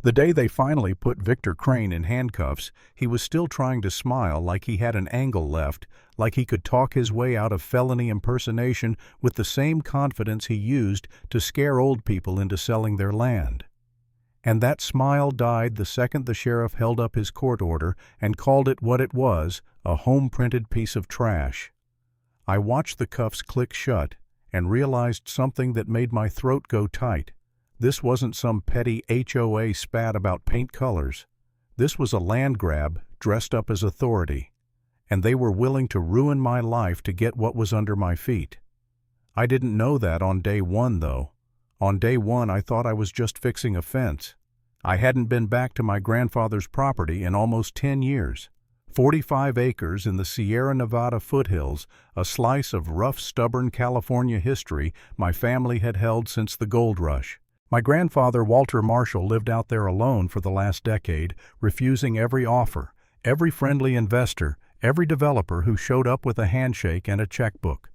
The day they finally put Victor Crane in handcuffs, he was still trying to smile like he had an angle left, like he could talk his way out of felony impersonation with the same confidence he used to scare old people into selling their land. And that smile died the second the sheriff held up his court order and called it what it was, a home-printed piece of trash. I watched the cuffs click shut and realized something that made my throat go tight. This wasn't some petty HOA spat about paint colors. This was a land grab dressed up as authority, and they were willing to ruin my life to get what was under my feet. I didn't know that on day one, though. On day one, I thought I was just fixing a fence. I hadn't been back to my grandfather's property in almost 10 years. 45 acres in the Sierra Nevada foothills, a slice of rough, stubborn California history my family had held since the gold rush. My grandfather, Walter Marshall, lived out there alone for the last decade, refusing every offer, every friendly investor, every developer who showed up with a handshake and a checkbook.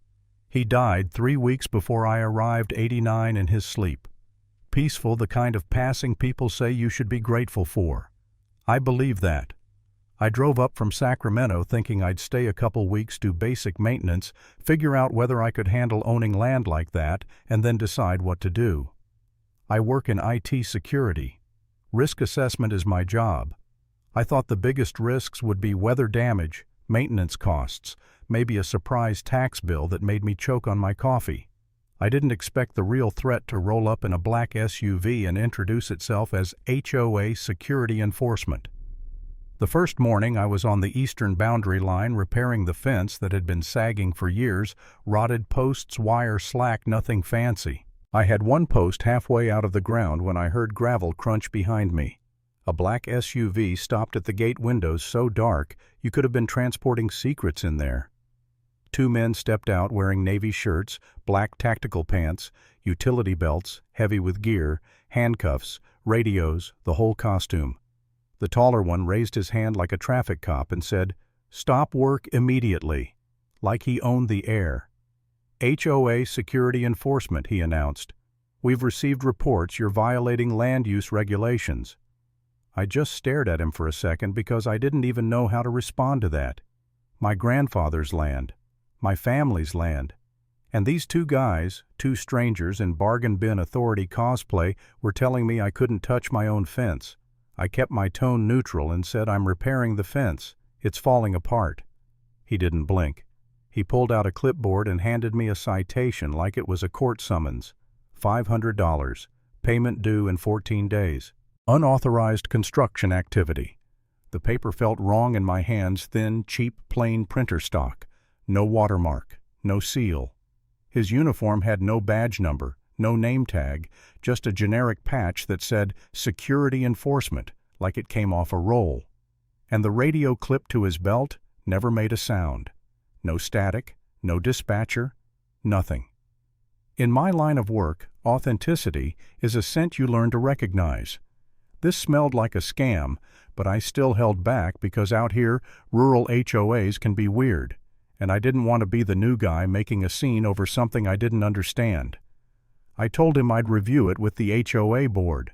He died 3 weeks before I arrived, 89, in his sleep. Peaceful, the kind of passing people say you should be grateful for. I believe that. I drove up from Sacramento thinking I'd stay a couple weeks, do basic maintenance, figure out whether I could handle owning land like that, and then decide what to do. I work in IT security. Risk assessment is my job. I thought the biggest risks would be weather damage, maintenance costs, maybe a surprise tax bill that made me choke on my coffee. I didn't expect the real threat to roll up in a black SUV and introduce itself as HOA Security Enforcement. The first morning I was on the eastern boundary line repairing the fence that had been sagging for years, rotted posts, wire slack, nothing fancy. I had one post halfway out of the ground when I heard gravel crunch behind me. A black SUV stopped at the gate windows so dark you could have been transporting secrets in there. 2 men stepped out wearing navy shirts, black tactical pants, utility belts, heavy with gear, handcuffs, radios, the whole costume. The taller one raised his hand like a traffic cop and said, "Stop work immediately," like he owned the air. HOA Security Enforcement, he announced. "We've received reports you're violating land use regulations." I just stared at him for a second because I didn't even know how to respond to that. My grandfather's land. My family's land. And these 2 guys, 2 strangers in bargain bin authority cosplay, were telling me I couldn't touch my own fence. I kept my tone neutral and said, "I'm repairing the fence. It's falling apart." He didn't blink. He pulled out a clipboard and handed me a citation like it was a court summons. $500. Payment due in 14 days. Unauthorized construction activity. The paper felt wrong in my hands, thin, cheap, plain printer stock. No watermark. No seal. His uniform had no badge number, no name tag, just a generic patch that said Security Enforcement, like it came off a roll. And the radio clipped to his belt never made a sound. No static, no dispatcher, nothing. In my line of work, authenticity is a scent you learn to recognize. This smelled like a scam, but I still held back because out here, rural HOAs can be weird, and I didn't want to be the new guy making a scene over something I didn't understand. I told him I'd review it with the HOA board.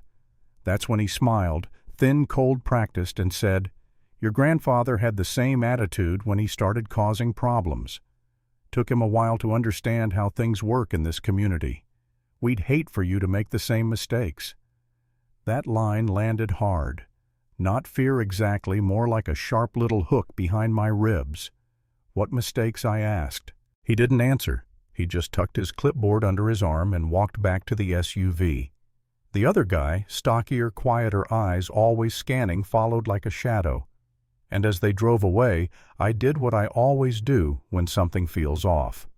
That's when he smiled, thin, cold, practiced, and said, "Your grandfather had the same attitude when he started causing problems. Took him a while to understand how things work in this community. We'd hate for you to make the same mistakes." That line landed hard. Not fear exactly, more like a sharp little hook behind my ribs. "What mistakes?" I asked. He didn't answer. He just tucked his clipboard under his arm and walked back to the SUV. The other guy, stockier, quieter eyes always scanning, followed like a shadow. And as they drove away, I did what I always do when something feels off.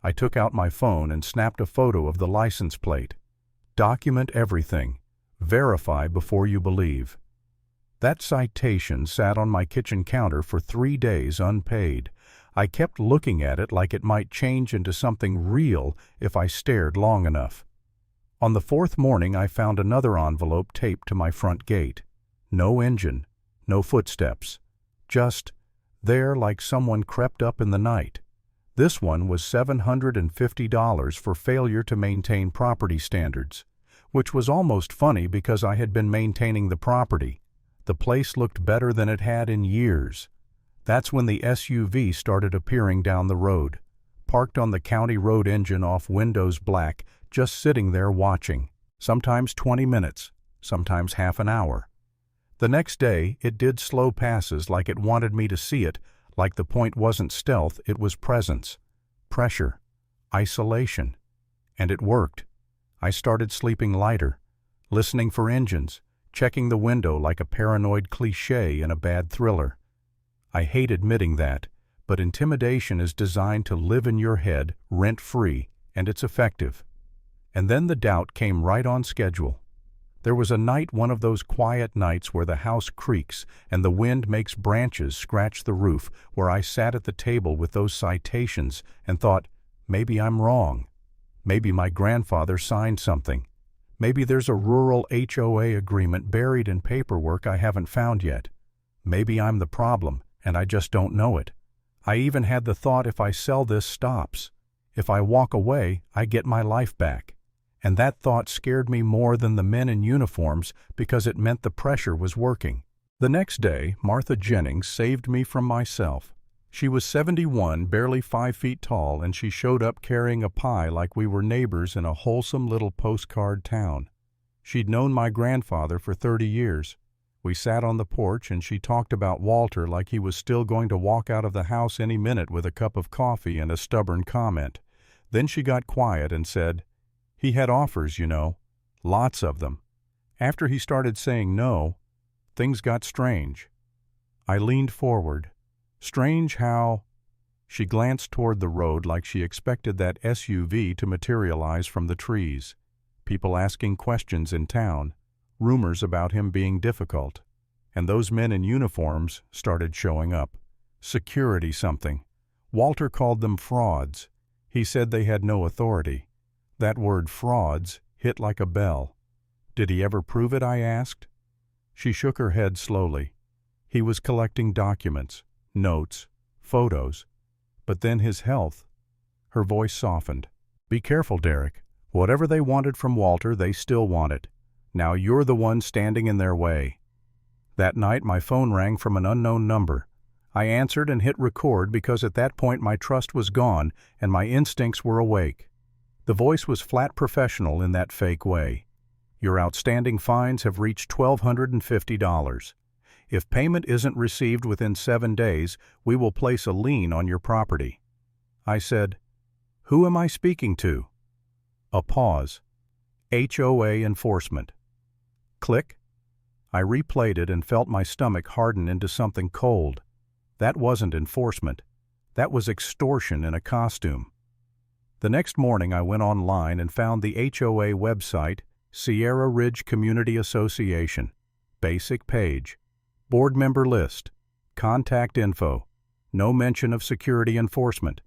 I took out my phone and snapped a photo of the license plate. Document everything. Verify before you believe. That citation sat on my kitchen counter for 3 days unpaid. I kept looking at it like it might change into something real if I stared long enough. On the 4th morning, I found another envelope taped to my front gate. No engine, no footsteps. Just there like someone crept up in the night. This one was $750 for failure to maintain property standards. which was almost funny because I had been maintaining the property. The place looked better than it had in years. That's when the SUV started appearing down the road, parked on the county road, engine off, windows black, just sitting there watching, sometimes 20 minutes, sometimes half an hour. The next day, it did slow passes like it wanted me to see it, like the point wasn't stealth, it was presence, pressure, isolation. And it worked. I started sleeping lighter, listening for engines, checking the window like a paranoid cliché in a bad thriller. I hate admitting that, but intimidation is designed to live in your head rent-free, and it's effective. And then the doubt came right on schedule. There was a night, one of those quiet nights where the house creaks and the wind makes branches scratch the roof, where I sat at the table with those citations and thought, maybe I'm wrong. Maybe my grandfather signed something. Maybe there's a rural HOA agreement buried in paperwork I haven't found yet. Maybe I'm the problem, and I just don't know it. I even had the thought, if I sell this, stops. If I walk away, I get my life back. And that thought scared me more than the men in uniforms because it meant the pressure was working. The next day, Martha Jennings saved me from myself. She was 71, barely 5 feet tall, and she showed up carrying a pie like we were neighbors in a wholesome little postcard town. She'd known my grandfather for 30 years. We sat on the porch and she talked about Walter like he was still going to walk out of the house any minute with a cup of coffee and a stubborn comment. Then she got quiet and said, "He had offers, you know, lots of them. After he started saying no, things got strange." I leaned forward. Strange how? She glanced toward the road like she expected that SUV to materialize from the trees. People asking questions in town, rumors about him being difficult. And those men in uniforms started showing up. Security something. Walter called them frauds. He said they had no authority. That word frauds hit like a bell. Did he ever prove it, I asked. She shook her head slowly. He was collecting documents, notes, photos. But then his health. Her voice softened. "Be careful, Derek. Whatever they wanted from Walter, they still want it. Now you're the one standing in their way." That night my phone rang from an unknown number. I answered and hit record because at that point my trust was gone and my instincts were awake. The voice was flat professional in that fake way. "Your outstanding fines have reached $1,250. If payment isn't received within 7 days, we will place a lien on your property." I said, "Who am I speaking to?" A pause. "HOA enforcement." Click. I replayed it and felt my stomach harden into something cold. That wasn't enforcement. That was extortion in a costume. The next morning I went online and found the HOA website, Sierra Ridge Community Association. Basic page. Board member list. Contact info. No mention of security enforcement.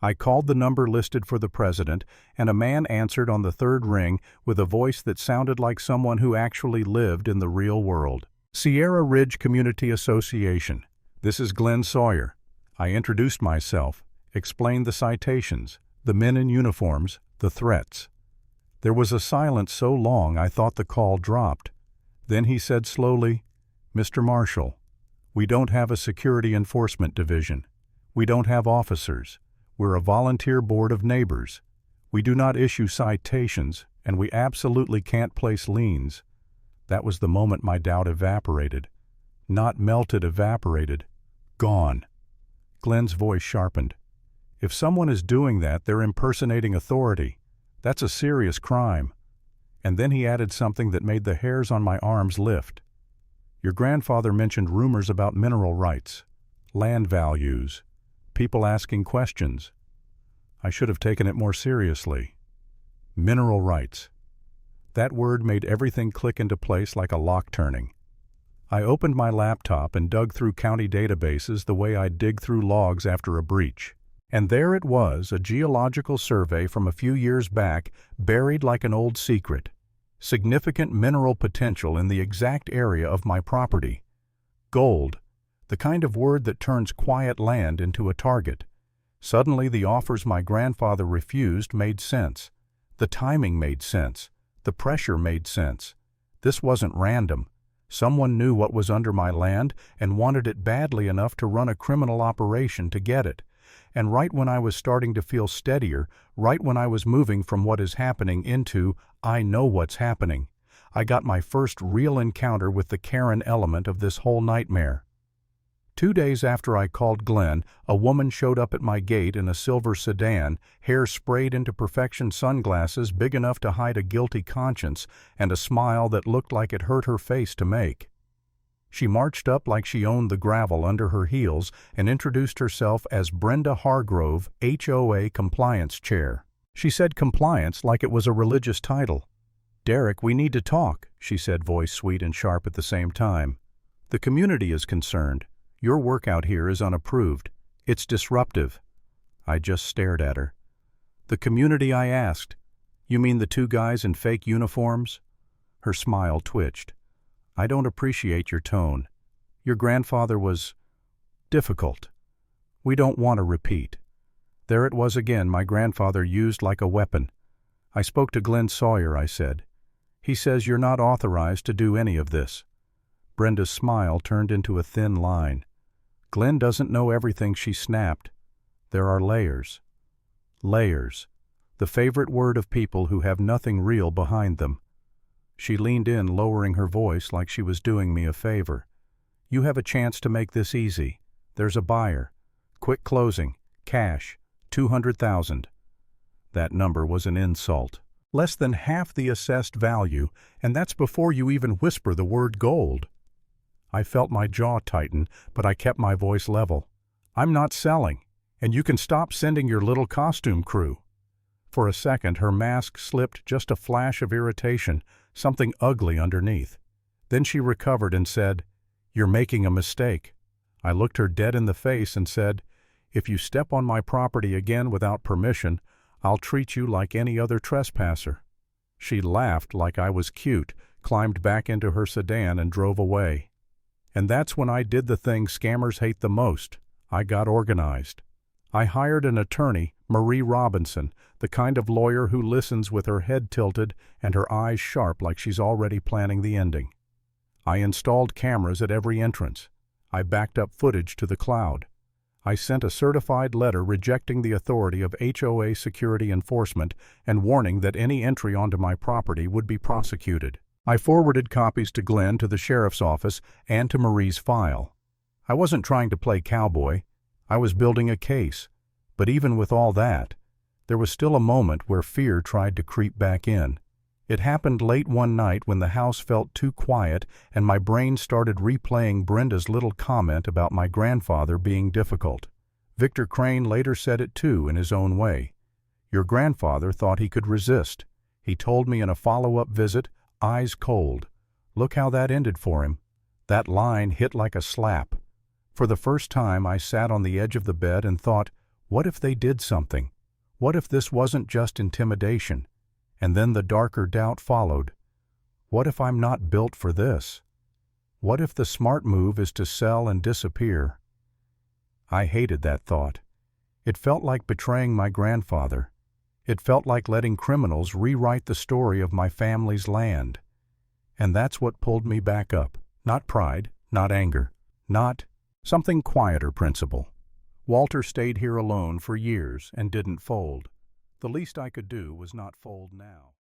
I called the number listed for the president, and a man answered on the third ring with a voice that sounded like someone who actually lived in the real world. "Sierra Ridge Community Association. This is Glenn Sawyer." I introduced myself, explained the citations, the men in uniforms, the threats. There was a silence so long I thought the call dropped. Then he said slowly, "Mr. Marshall, we don't have a security enforcement division. We don't have officers. We're a volunteer board of neighbors. We do not issue citations, and we absolutely can't place liens." That was the moment my doubt evaporated. Not melted, evaporated. Gone. Glenn's voice sharpened. "If someone is doing that, they're impersonating authority. That's a serious crime." And then he added something that made the hairs on my arms lift. "Your grandfather mentioned rumors about mineral rights, land values, people asking questions." I should have taken it more seriously. Mineral rights. That word made everything click into place like a lock turning. I opened my laptop and dug through county databases the way I'd dig through logs after a breach. And there it was, a geological survey from a few years back, buried like an old secret. Significant mineral potential in the exact area of my property. Gold, the kind of word that turns quiet land into a target. Suddenly the offers my grandfather refused made sense. The timing made sense. The pressure made sense. This wasn't random. Someone knew what was under my land and wanted it badly enough to run a criminal operation to get it. And right when I was starting to feel steadier, right when I was moving from what is happening into, I know what's happening, I got my first real encounter with the Karen element of this whole nightmare. 2 days after I called Glenn, a woman showed up at my gate in a silver sedan, hair sprayed into perfection, sunglasses big enough to hide a guilty conscience, and a smile that looked like it hurt her face to make. She marched up like she owned the gravel under her heels and introduced herself as Brenda Hargrove, HOA Compliance Chair. She said compliance like it was a religious title. "Derek, we need to talk," she said, voice sweet and sharp at the same time. "The community is concerned. Your work out here is unapproved. It's disruptive." I just stared at her. "The community?" I asked. "You mean the 2 guys in fake uniforms?" Her smile twitched. "I don't appreciate your tone. Your grandfather was difficult. We don't want a repeat." There it was again, my grandfather used like a weapon. "I spoke to Glenn Sawyer," I said. "He says you're not authorized to do any of this." Brenda's smile turned into a thin line. "Glenn doesn't know everything," she snapped. "There are layers." Layers. The favorite word of people who have nothing real behind them. She leaned in, lowering her voice like she was doing me a favor. "You have a chance to make this easy. There's a buyer. Quick closing. Cash. 200,000. That number was an insult. Less than half the assessed value, and that's before you even whisper the word gold. I felt my jaw tighten, but I kept my voice level. "I'm not selling, and you can stop sending your little costume crew." For a second, her mask slipped just a flash of irritation, something ugly underneath. Then she recovered and said, "You're making a mistake." I looked her dead in the face and said, "If you step on my property again without permission, I'll treat you like any other trespasser." She laughed like I was cute, climbed back into her sedan and drove away. And that's when I did the thing scammers hate the most. I got organized. I hired an attorney, Marie Robinson, the kind of lawyer who listens with her head tilted and her eyes sharp like she's already planning the ending. I installed cameras at every entrance. I backed up footage to the cloud. I sent a certified letter rejecting the authority of HOA security enforcement and warning that any entry onto my property would be prosecuted. I forwarded copies to Glenn, to the sheriff's office, and to Marie's file. I wasn't trying to play cowboy. I was building a case. But even with all that, there was still a moment where fear tried to creep back in. It happened late one night when the house felt too quiet and my brain started replaying Brenda's little comment about my grandfather being difficult. Victor Crane later said it too in his own way. "Your grandfather thought he could resist. He told me in a follow-up visit, eyes cold. Look how that ended for him." That line hit like a slap. For the first time I sat on the edge of the bed and thought, what if they did something? What if this wasn't just intimidation? And then the darker doubt followed. What if I'm not built for this? What if the smart move is to sell and disappear? I hated that thought. It felt like betraying my grandfather. It felt like letting criminals rewrite the story of my family's land. And that's what pulled me back up. Not pride, not anger, not something quieter, principle. Walter stayed here alone for years and didn't fold. The least I could do was not fold now.